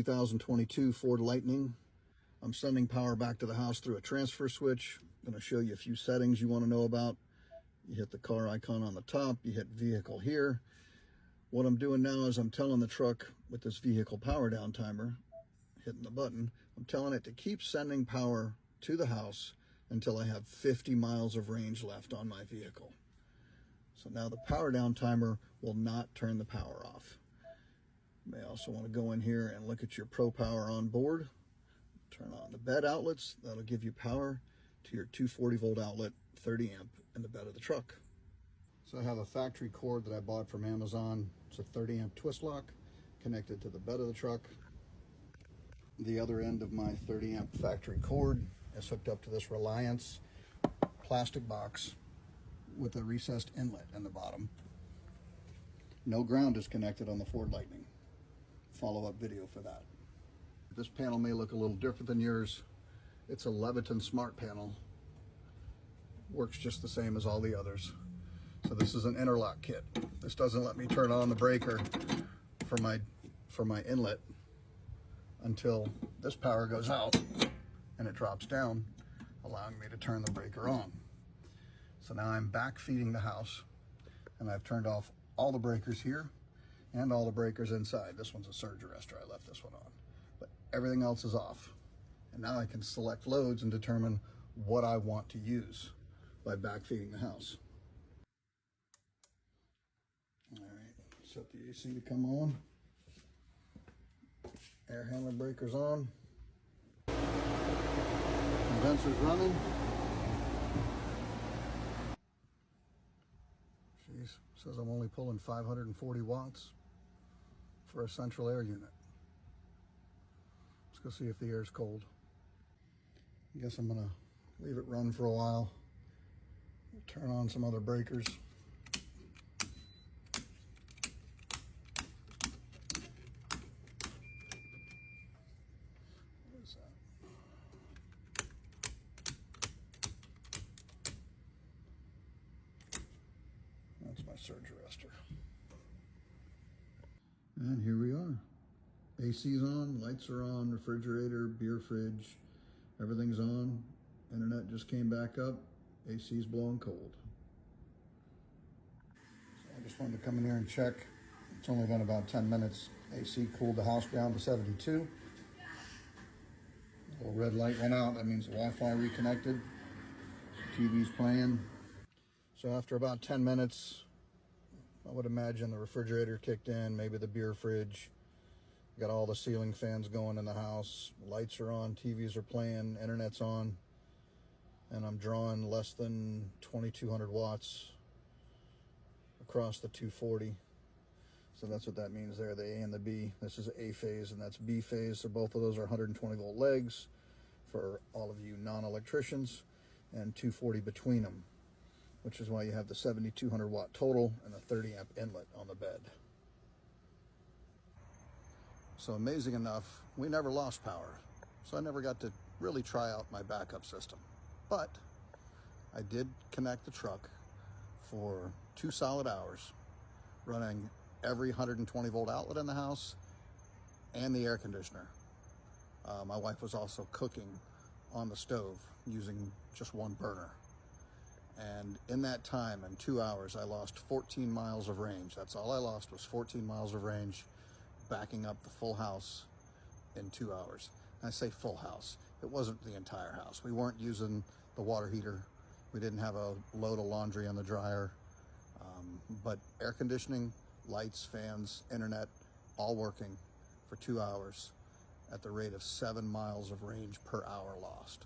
2022 Ford Lightning. I'm sending power back to the house through a transfer switch. I'm going to show you a few settings you want to know about. You hit the car icon on the top, you hit vehicle here. What I'm doing now is I'm telling the truck with this vehicle power down timer, hitting the button, I'm telling it to keep sending power to the house until I have 50 miles of range left on my vehicle. So now the power down timer will not turn the power off. You may also want to go in here and look at your Pro Power on board. Turn on the bed outlets. That'll give you power to your 240 volt outlet, 30 amp in the bed of the truck. So I have a factory cord that I bought from Amazon. It's a 30 amp twist lock connected to the bed of the truck. The other end of my 30 amp factory cord is hooked up to this Reliance plastic box with a recessed inlet in the bottom. No ground is connected on the Ford Lightning. Follow-up video for that. This panel may look a little different than yours. It's a Leviton Smart Panel. Works just the same as all the others. So this is an interlock kit. This doesn't let me turn on the breaker for my inlet until this power goes out and it drops down, allowing me to turn the breaker on. So now I'm backfeeding the house, and I've turned off all the breakers here and all the breakers inside. This one's a surge arrestor. I left this one on, but everything else is off. And now I can select loads and determine what I want to use by backfeeding the house. All right, set the AC to come on. Air handler breakers on. Condenser's running. Jeez, says I'm only pulling 540 watts for a central air unit. Let's go see if the air's cold. I guess I'm gonna leave it run for a while. Turn on some other breakers. What is that? That's my surge arrestor. And here we are. AC's on, lights are on, refrigerator, beer fridge, everything's on. Internet just came back up. AC's blowing cold. So I just wanted to come in here and check. It's only been about 10 minutes. AC cooled the house down to 72. The little red light went out. That means the Wi-Fi reconnected. TV's playing. So after about 10 minutes, I would imagine the refrigerator kicked in, maybe the beer fridge. Got all the ceiling fans going in the house. Lights are on, TVs are playing, internet's on. And I'm drawing less than 2,200 watts across the 240. So that's what that means there, the A and the B. This is A phase and that's B phase. So both of those are 120 volt legs for all of you non-electricians, and 240 between them, which is why you have the 7,200 watt total and a 30 amp inlet on the bed. So amazing enough, we never lost power. So I never got to really try out my backup system. But I did connect the truck for 2 solid hours, running every 120 volt outlet in the house and the air conditioner. My wife was also cooking on the stove using just one burner. And in that time, in 2 hours, I lost 14 miles of range. That's all I lost, was 14 miles of range, backing up the full house in 2 hours. And I say full house, it wasn't the entire house. We weren't using the water heater. We didn't have a load of laundry on the dryer. But air conditioning, lights, fans, internet, all working for 2 hours at the rate of 7 miles of range per hour lost.